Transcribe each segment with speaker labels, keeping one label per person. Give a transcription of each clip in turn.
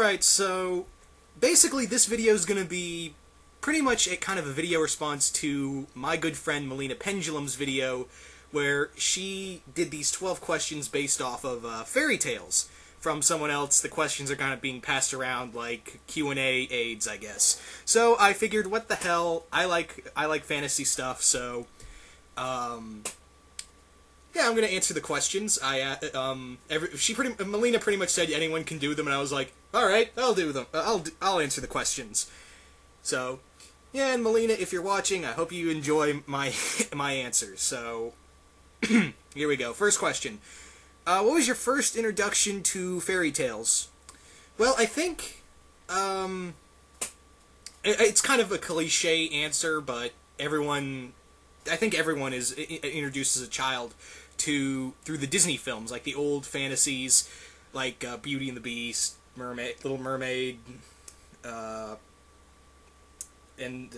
Speaker 1: Alright, so basically this video is going to be pretty much a kind of a video response to my good friend Melina Pendulum's video where she did these 12 questions based off of fairy tales from someone else. The questions are kind of being passed around like Q&A aids, I guess. So I figured, what the hell, I like fantasy stuff, so yeah, I'm gonna answer the questions. Melina pretty much said anyone can do them, and I was like, all right, I'll do them. I'll answer the questions. So, yeah, and Melina, if you're watching, I hope you enjoy my my answers. So, here we go. First question: what was your first introduction to fairy tales? Well, I think it's kind of a cliche answer, but I think everyone is introduced as a child through the Disney films, like the old fantasies, like Beauty and the Beast, Little Mermaid, and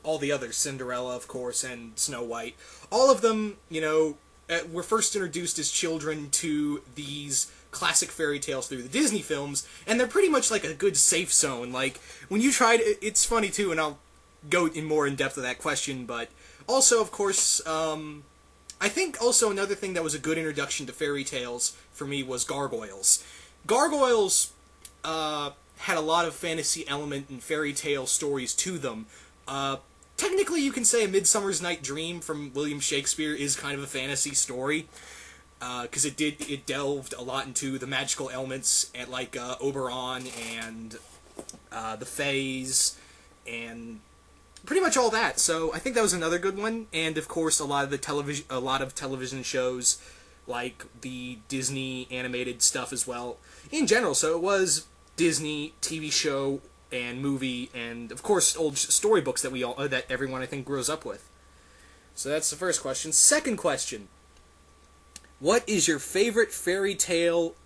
Speaker 1: all the others, Cinderella, of course, and Snow White. All of them, were first introduced as children to these classic fairy tales through the Disney films, and they're pretty much like a good safe zone. Like, when you tried, it's funny too, and I'll go more in depth with that question, but also, of course, I think also another thing that was a good introduction to fairy tales for me was Gargoyles. Gargoyles had a lot of fantasy element and fairy tale stories to them. Technically, you can say A Midsummer's Night Dream from William Shakespeare is kind of a fantasy story, because it delved a lot into the magical elements, at like Oberon and the Fays and pretty much all that. So I think that was another good one, and of course a lot of television shows, like the Disney animated stuff as well in general. So it was Disney TV show and movie, and of course old storybooks that everyone I think grows up with. So that's the first question. Second question: what is your favorite fairy tale?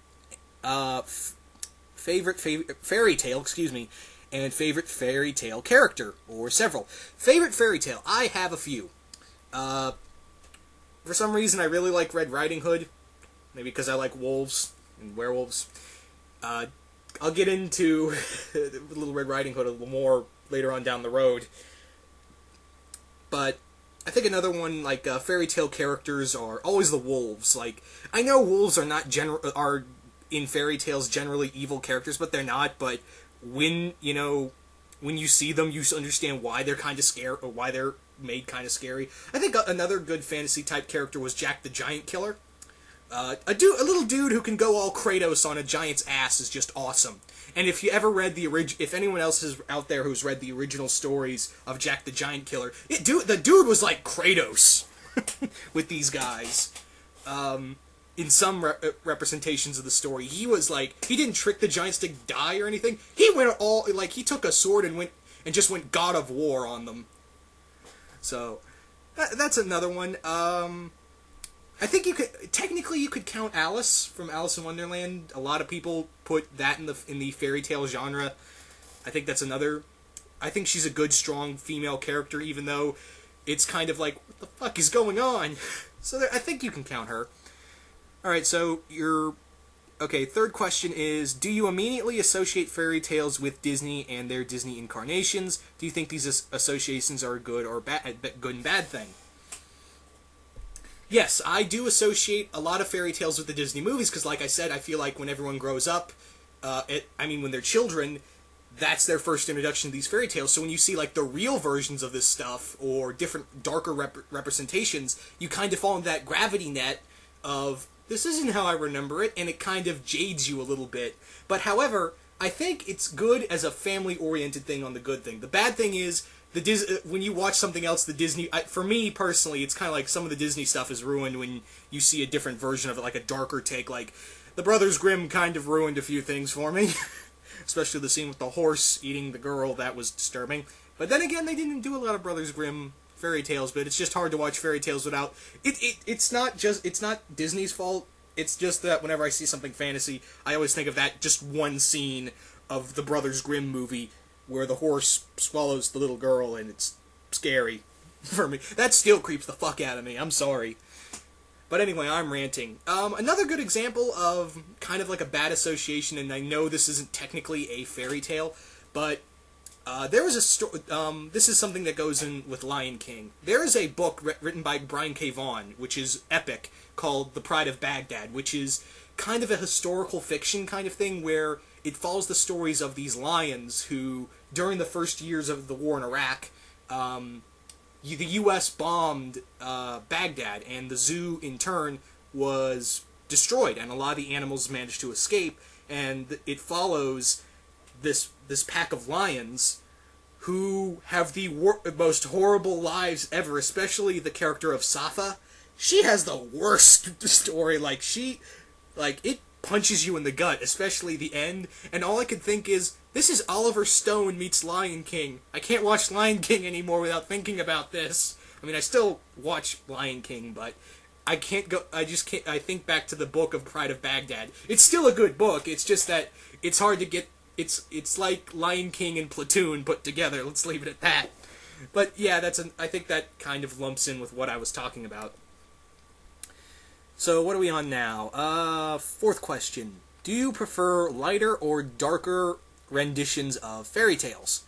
Speaker 1: Favorite fairy tale? Excuse me. And favorite fairy tale character, or several. Favorite fairy tale, I have a few. For some reason, I really like Red Riding Hood. Maybe because I like wolves and werewolves. I'll get into Little Red Riding Hood a little more later on down the road. But I think another one, like fairy tale characters, are always the wolves. Like, I know wolves are in fairy tales generally evil characters, but they're not. But when you see them, you understand why they're kind of scary, or why they're made kind of scary. I think another good fantasy type character was Jack the Giant Killer. A little dude who can go all Kratos on a giant's ass is just awesome. And if you ever read if anyone else is out there who's read the original stories of Jack the Giant Killer, the dude was like Kratos with these guys. In some representations of the story, he was like, he didn't trick the giants to die or anything. He went he took a sword and just went God of War on them. So that's another one. I think you could count Alice from Alice in Wonderland. A lot of people put that in the fairy tale genre. I think that's another. I think she's a good, strong female character, even though it's kind of like, what the fuck is going on? So I think you can count her. Alright, so third question is, do you immediately associate fairy tales with Disney and their Disney incarnations? Do you think these associations are a good and bad thing? Yes, I do associate a lot of fairy tales with the Disney movies, because like I said, I feel like when everyone grows up, when they're children, that's their first introduction to these fairy tales. So when you see like the real versions of this stuff, or different darker representations, you kind of fall into that gravity net of, this isn't how I remember it, and it kind of jades you a little bit. But however, I think it's good as a family-oriented thing on the good thing. The bad thing is, when you watch something else, the Disney... for me, personally, it's kind of like some of the Disney stuff is ruined when you see a different version of it, like a darker take. Like, the Brothers Grimm kind of ruined a few things for me. Especially the scene with the horse eating the girl, that was disturbing. But then again, they didn't do a lot of Brothers Grimm fairy tales, but it's just hard to watch fairy tales without it's not Disney's fault. It's just that whenever I see something fantasy, I always think of that just one scene of the Brothers Grimm movie where the horse swallows the little girl, and it's scary for me. That still creeps the fuck out of me. I'm sorry. But anyway, I'm ranting. Another good example of kind of like a bad association, and I know this isn't technically a fairy tale, but there was a story. This is something that goes in with Lion King. There is a book written by Brian K. Vaughan, which is epic, called The Pride of Baghdad, which is kind of a historical fiction kind of thing where it follows the stories of these lions who, during the first years of the war in Iraq, the U.S. bombed Baghdad, and the zoo, in turn, was destroyed, and a lot of the animals managed to escape, and it follows this pack of lions who have the most horrible lives ever, especially the character of Safa. She has the worst story. It punches you in the gut, especially the end, and all I could think is, this is Oliver Stone meets Lion King. I can't watch Lion King anymore without thinking about this. I mean, I still watch Lion King, but I think back to the book of Pride of Baghdad. It's still a good book, it's just that it's hard to get, it's like Lion King and Platoon put together, let's leave it at that. But yeah, I think that kind of lumps in with what I was talking about. So, what are we on now? Fourth question. Do you prefer lighter or darker renditions of fairy tales?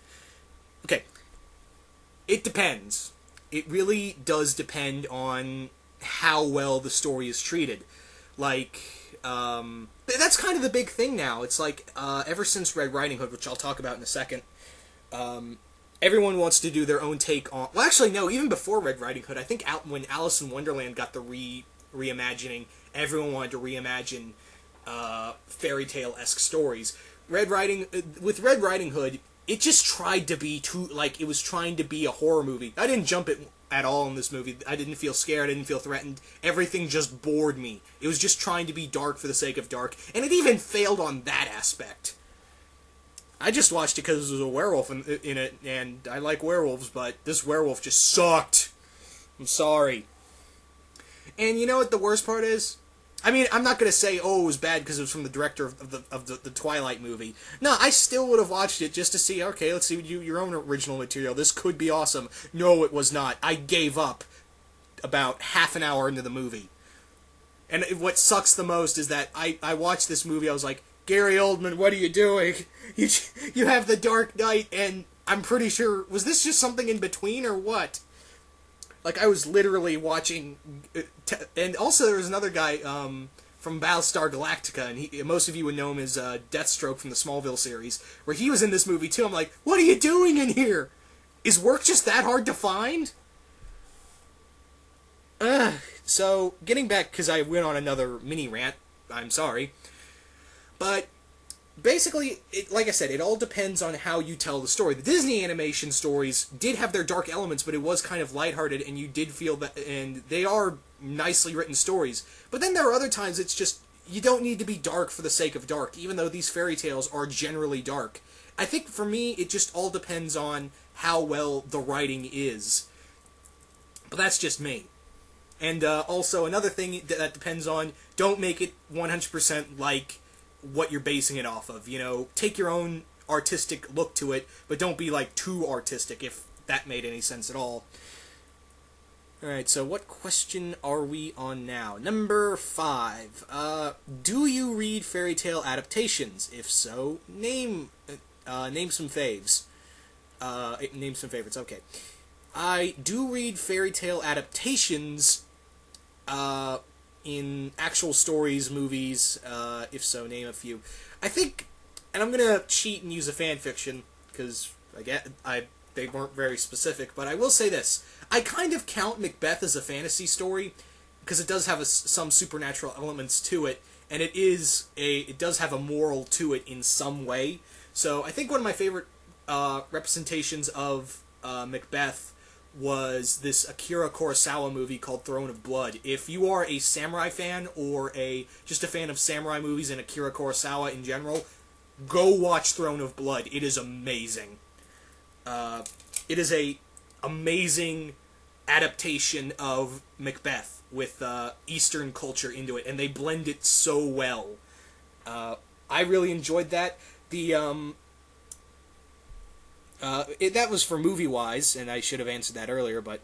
Speaker 1: Okay. It depends. It really does depend on how well the story is treated. That's kind of the big thing now. It's like, ever since Red Riding Hood, which I'll talk about in a second, everyone wants to do their own take on... Well, actually, no, even before Red Riding Hood, I think when Alice in Wonderland got the reimagining, everyone wanted to reimagine fairy tale-esque stories. With Red Riding Hood, it just tried to be it was trying to be a horror movie. I didn't jump it at all in this movie. I didn't feel scared, I didn't feel threatened. Everything just bored me. It was just trying to be dark for the sake of dark, and it even failed on that aspect. I just watched it because there was a werewolf in it, and I like werewolves, but this werewolf just sucked. I'm sorry. And you know what the worst part is? I mean, I'm not going to say, oh, it was bad because it was from the director of the Twilight movie. No, I still would have watched it just to see, okay, let's see your own original material. This could be awesome. No, it was not. I gave up about half an hour into the movie. And what sucks the most is that I watched this movie, I was like, Gary Oldman, what are you doing? You have The Dark Knight, and I'm pretty sure, was this just something in between or what? Like, I was literally watching... and also there was another guy from Battlestar Galactica, and most of you would know him as Deathstroke from the Smallville series, where he was in this movie too. I'm like, what are you doing in here? Is work just that hard to find? So, getting back, because I went on another mini rant, I'm sorry. But... basically, like I said, it all depends on how you tell the story. The Disney animation stories did have their dark elements, but it was kind of lighthearted, and you did feel that, and they are nicely written stories. But then there are other times it's just, you don't need to be dark for the sake of dark, even though these fairy tales are generally dark. I think, for me, it just all depends on how well the writing is. But that's just me. And also, another thing that depends on, don't make it 100% like... what you're basing it off of. You know, take your own artistic look to it, but don't be, too artistic, if that made any sense at all. Alright, so what question are we on now? Number 5. Do you read fairy tale adaptations? If so, name some faves. Name some favorites, okay. I do read fairy tale adaptations, in actual stories, movies, if so, name a few. I think, and I'm gonna cheat and use a fan fiction, because they weren't very specific, but I will say this. I kind of count Macbeth as a fantasy story, because it does have some supernatural elements to it, and it does have a moral to it in some way. So I think one of my favorite representations of Macbeth was this Akira Kurosawa movie called Throne of Blood. If you are a samurai fan, or just a fan of samurai movies and Akira Kurosawa in general, go watch Throne of Blood. It is amazing. It is a amazing adaptation of Macbeth with Eastern culture into it, and they blend it so well. I really enjoyed that. That was for movie-wise, and I should have answered that earlier, but...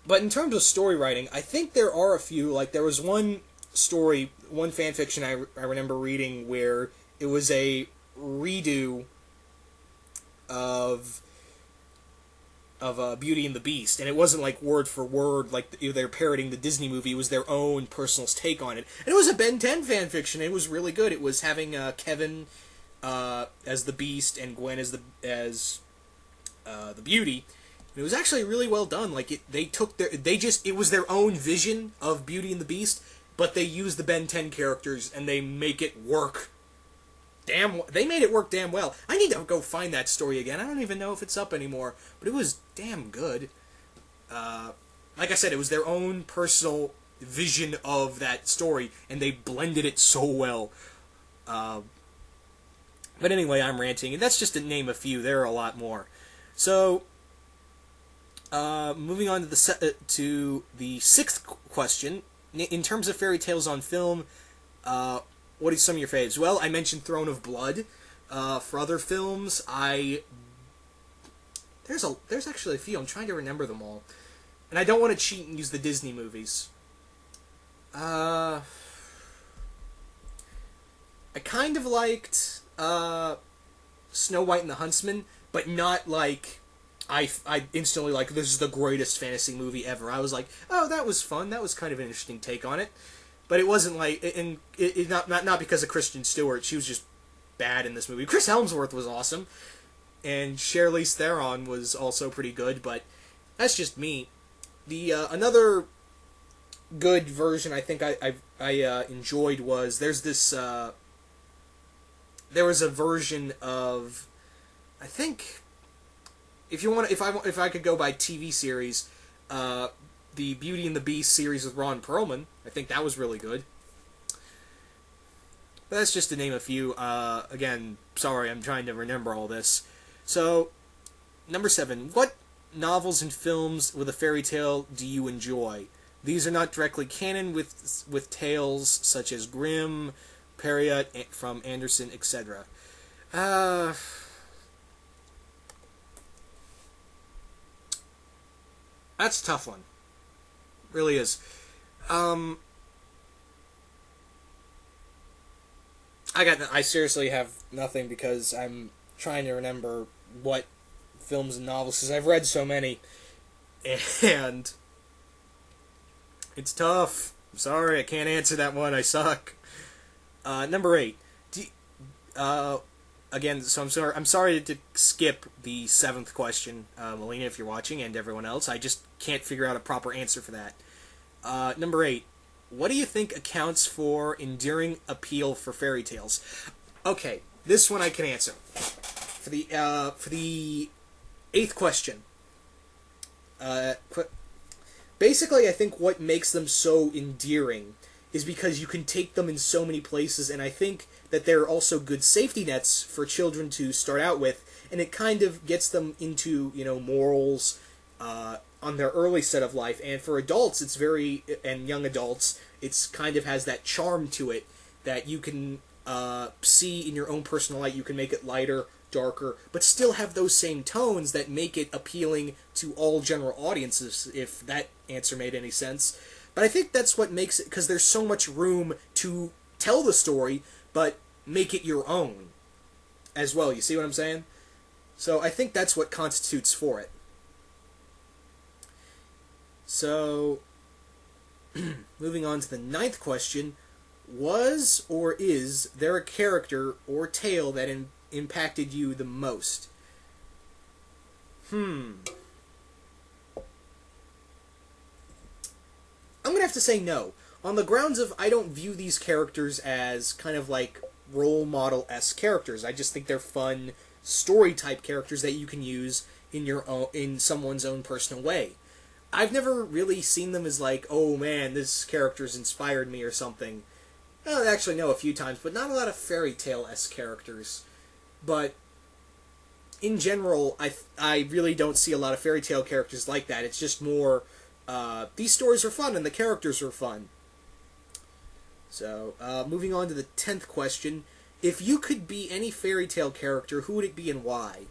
Speaker 1: But in terms of story writing, I think there are a few. Like, there was one story, one fan fiction I remember reading where it was a redo of Beauty and the Beast, and it wasn't like word for word like they're parroting the Disney movie. It was their own personal take on it, and it was a Ben 10 fan fiction. It was really good. It was having Kevin as the Beast and Gwen as the Beauty. And it was actually really well done. Like it was their own vision of Beauty and the Beast, but they used the Ben 10 characters and they make it work. They made it work damn well. I need to go find that story again. I don't even know if it's up anymore, but it was damn good. Like I said, it was their own personal vision of that story, and they blended it so well. But anyway, I'm ranting, and that's just to name a few. There are a lot more. So, moving on to the sixth question. In terms of fairy tales on film, what are some of your faves? Well, I mentioned Throne of Blood. For other films, there's actually a few. I'm trying to remember them all, and I don't want to cheat and use the Disney movies. I kind of liked Snow White and the Huntsman, but not like I instantly like this is the greatest fantasy movie ever. I was like, oh, that was fun. That was kind of an interesting take on it. But it wasn't like, and not because of Kristen Stewart. She was just bad in this movie. Chris Hemsworth was awesome, and Charlize Theron was also pretty good. But that's just me. The another good version I think I enjoyed was there was a version of, I think, if I could go by TV series, the Beauty and the Beast series with Ron Perlman. I think that was really good. But that's just to name a few. Again, sorry, I'm trying to remember all this. So, number 7. What novels and films with a fairy tale do you enjoy? These are not directly canon with tales such as Grimm, Perriott from Anderson, etc. That's a tough one. Really is. I seriously have nothing because I'm trying to remember what films and novels, because I've read so many, and it's tough. I'm sorry, I can't answer that one. I suck. Number 8. Again, so I'm sorry to skip the 7th question, Melina, if you're watching, and everyone else. I just can't figure out a proper answer for that. Number 8. What do you think accounts for enduring appeal for fairy tales? Okay, this one I can answer. For the 8th question. Basically, I think what makes them so endearing is because you can take them in so many places, and I think that they're also good safety nets for children to start out with, and it kind of gets them into, morals on their early set of life. And for adults, and young adults, it's kind of has that charm to it that you can see in your own personal light. You can make it lighter, darker, but still have those same tones that make it appealing to all general audiences, if that answer made any sense. But I think that's what makes it, because there's so much room to tell the story, but make it your own as well. You see what I'm saying? So I think that's what constitutes for it. So, moving on to the 9th question, was or is there a character or tale that impacted you the most? I'm going to have to say no. On the grounds of I don't view these characters as kind of like role model-esque characters. I just think they're fun story-type characters that you can use in someone's own personal way. I've never really seen them as like, oh man, this character's inspired me or something. Well, actually, no, a few times, but not a lot of fairy tale-esque characters. But in general, I really don't see a lot of fairy tale characters like that. It's just more, these stories are fun and the characters are fun. So, moving on to the 10th question. If you could be any fairy tale character, who would it be and why?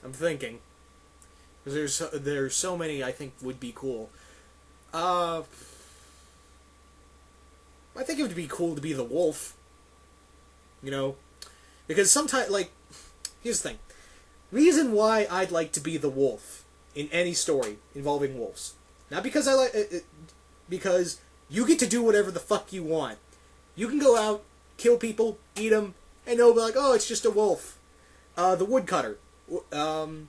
Speaker 1: I'm thinking. Because there's so many I think would be cool. I think it would be cool to be the wolf. You know? Because sometimes, like, here's the thing. Reason why I'd like to be the wolf in any story involving wolves. Not because I like it, because you get to do whatever the fuck you want. You can go out, kill people, eat them, and they'll be like, oh, it's just a wolf. The woodcutter. I've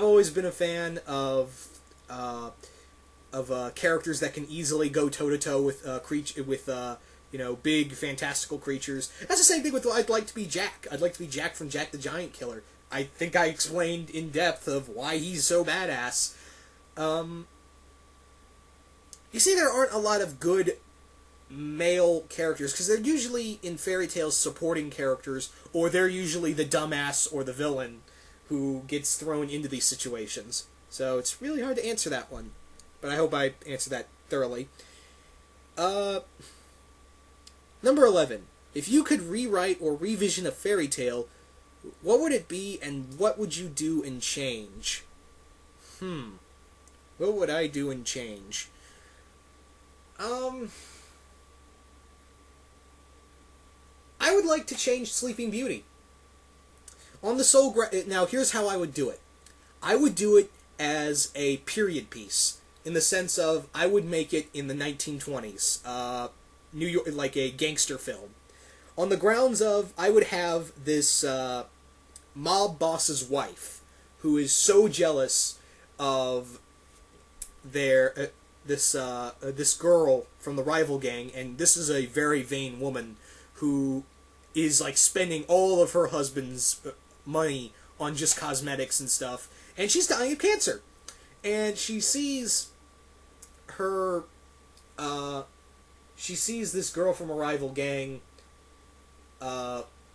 Speaker 1: always been a fan of characters that can easily go toe to toe with big fantastical creatures. That's the same thing with I'd like to be Jack. I'd like to be Jack from Jack the Giant Killer. I think I explained in depth of why he's so badass. You see, there aren't a lot of good male characters, because they're usually, in fairy tales, supporting characters, or they're usually the dumbass or the villain who gets thrown into these situations. So it's really hard to answer that one. But I hope I answered that thoroughly. Number 11. If you could rewrite or revision a fairy tale, what would it be, and what would you do and change? What would I do and change? I would like to change Sleeping Beauty. On the now, here's how I would do it. I would do it as a period piece, in the sense of I would make it in the 1920s, New York, like a gangster film. On the grounds of, I would have this mob boss's wife, who is so jealous of this girl from the rival gang, and this is a very vain woman who is like spending all of her husband's money on just cosmetics and stuff, and she's dying of cancer, and she sees this girl from a rival gang,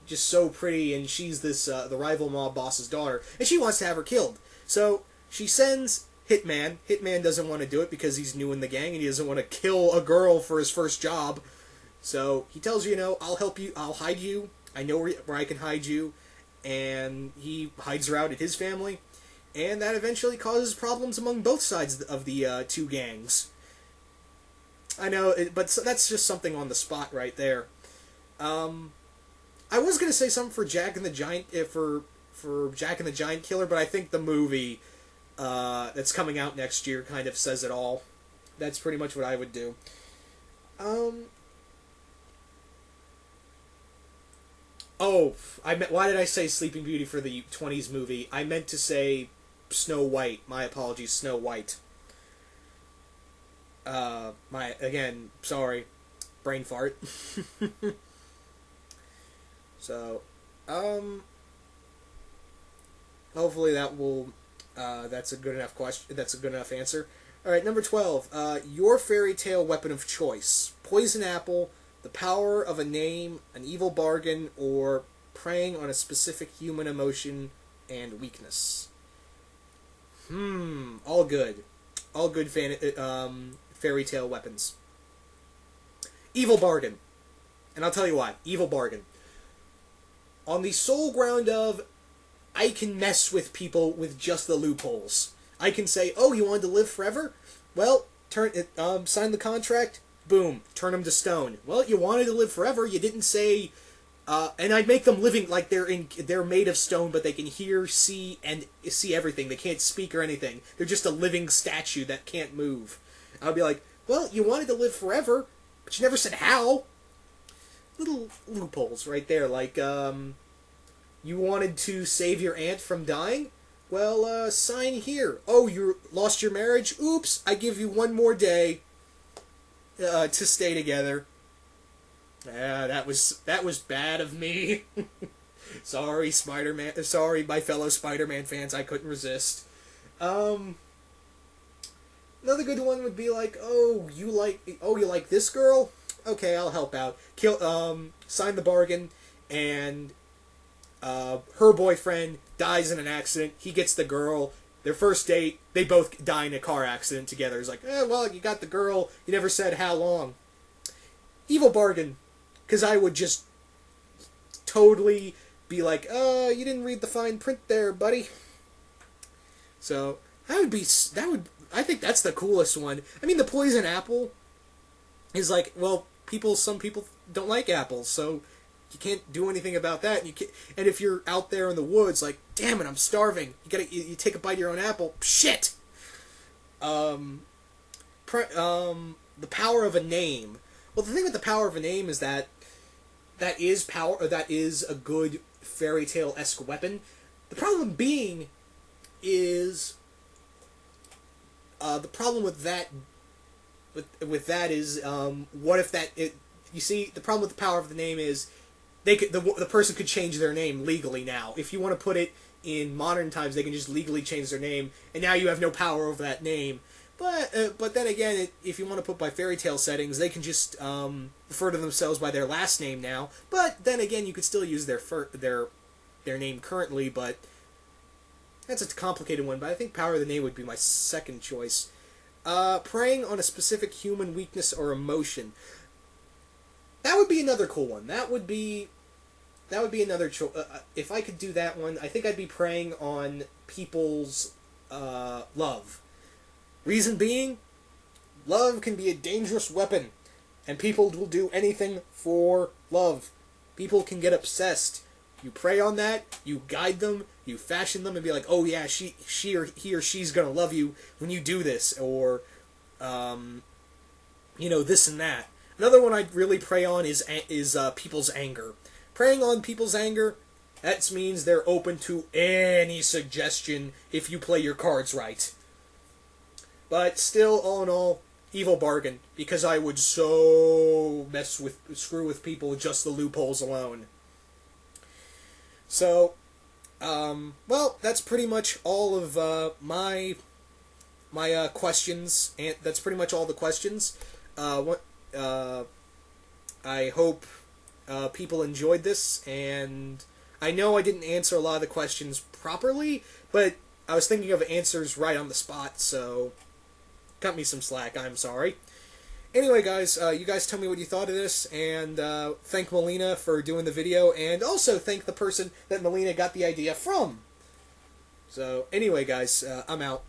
Speaker 1: just so pretty, and she's the rival mob boss's daughter, and she wants to have her killed. So she sends Hitman. Hitman doesn't want to do it because he's new in the gang and he doesn't want to kill a girl for his first job. So he tells her, I'll help you, I'll hide you, I know where I can hide you, and he hides her out at his family, and that eventually causes problems among both sides of the two gangs. I know, but that's just something on the spot right there. I was gonna say something for Jack and the Giant, for Jack and the Giant Killer, but I think the movie that's coming out next year kind of says it all. That's pretty much what I would do. Why did I say Sleeping Beauty for the 20s movie? I meant to say Snow White. My apologies, Snow White. Sorry. Brain fart. So, hopefully that will, that's a good enough question, that's a good enough answer. Alright, number 12. Your fairy tale weapon of choice. Poison apple, the power of a name, an evil bargain, or preying on a specific human emotion and weakness. All good. All good fairy tale weapons. Evil bargain. And I'll tell you why. Evil bargain. On the sole ground of, I can mess with people with just the loopholes. I can say, oh, you wanted to live forever? Well, sign the contract. Boom, turn them to stone. Well, you wanted to live forever. You didn't say, and I'd make them living like they're made of stone, but they can hear, see, and see everything. They can't speak or anything. They're just a living statue that can't move. I'd be like, well, you wanted to live forever, but you never said how. Little loopholes right there, like, you wanted to save your aunt from dying? Well, sign here. Oh, you lost your marriage? Oops, I give you one more day to stay together. That was bad of me. Sorry, Spider-Man. Sorry, my fellow Spider-Man fans. I couldn't resist. Another good one would be like, you like this girl? Okay, I'll help out. Sign the bargain, and her boyfriend dies in an accident. He gets the girl. Their first date, they both die in a car accident together. It's like, well, you got the girl. You never said how long. Evil bargain. Because I would just totally be like, you didn't read the fine print there, buddy. So I think that's the coolest one. I mean, the poison apple is like, well, some people don't like apples, so you can't do anything about that. And if you're out there in the woods, like, damn it, I'm starving. You take a bite of your own apple. Shit. The power of a name. Well, the thing with the power of a name is that is a good fairy tale-esque weapon. The problem being is the problem with that is what if you see, the problem with the power of the name is the person could change their name legally now. If you want to put it in modern times, they can just legally change their name, and now you have no power over that name. But then again, if you want to put by fairy tale settings, they can just refer to themselves by their last name now. But then again, you could still use their name currently, but that's a complicated one. But I think power of the name would be my second choice. Preying on a specific human weakness or emotion. That would be another cool one. That would be another choice. If I could do that one, I think I'd be preying on people's love. Reason being, love can be a dangerous weapon, and people will do anything for love. People can get obsessed. You prey on that, you guide them, you fashion them, and be like, oh yeah, he or she's gonna love you when you do this, or, this and that. Another one I'd really prey on is people's anger. Preying on people's anger, that means they're open to any suggestion if you play your cards right. But still, all in all, evil bargain, because I would so screw with people with just the loopholes alone. So, well, that's pretty much all of my questions, and that's pretty much all the questions. I hope people enjoyed this, and I know I didn't answer a lot of the questions properly, but I was thinking of answers right on the spot, so cut me some slack, I'm sorry. Anyway, guys, you guys tell me what you thought of this, and thank Melina for doing the video, and also thank the person that Melina got the idea from. So, anyway, guys, I'm out.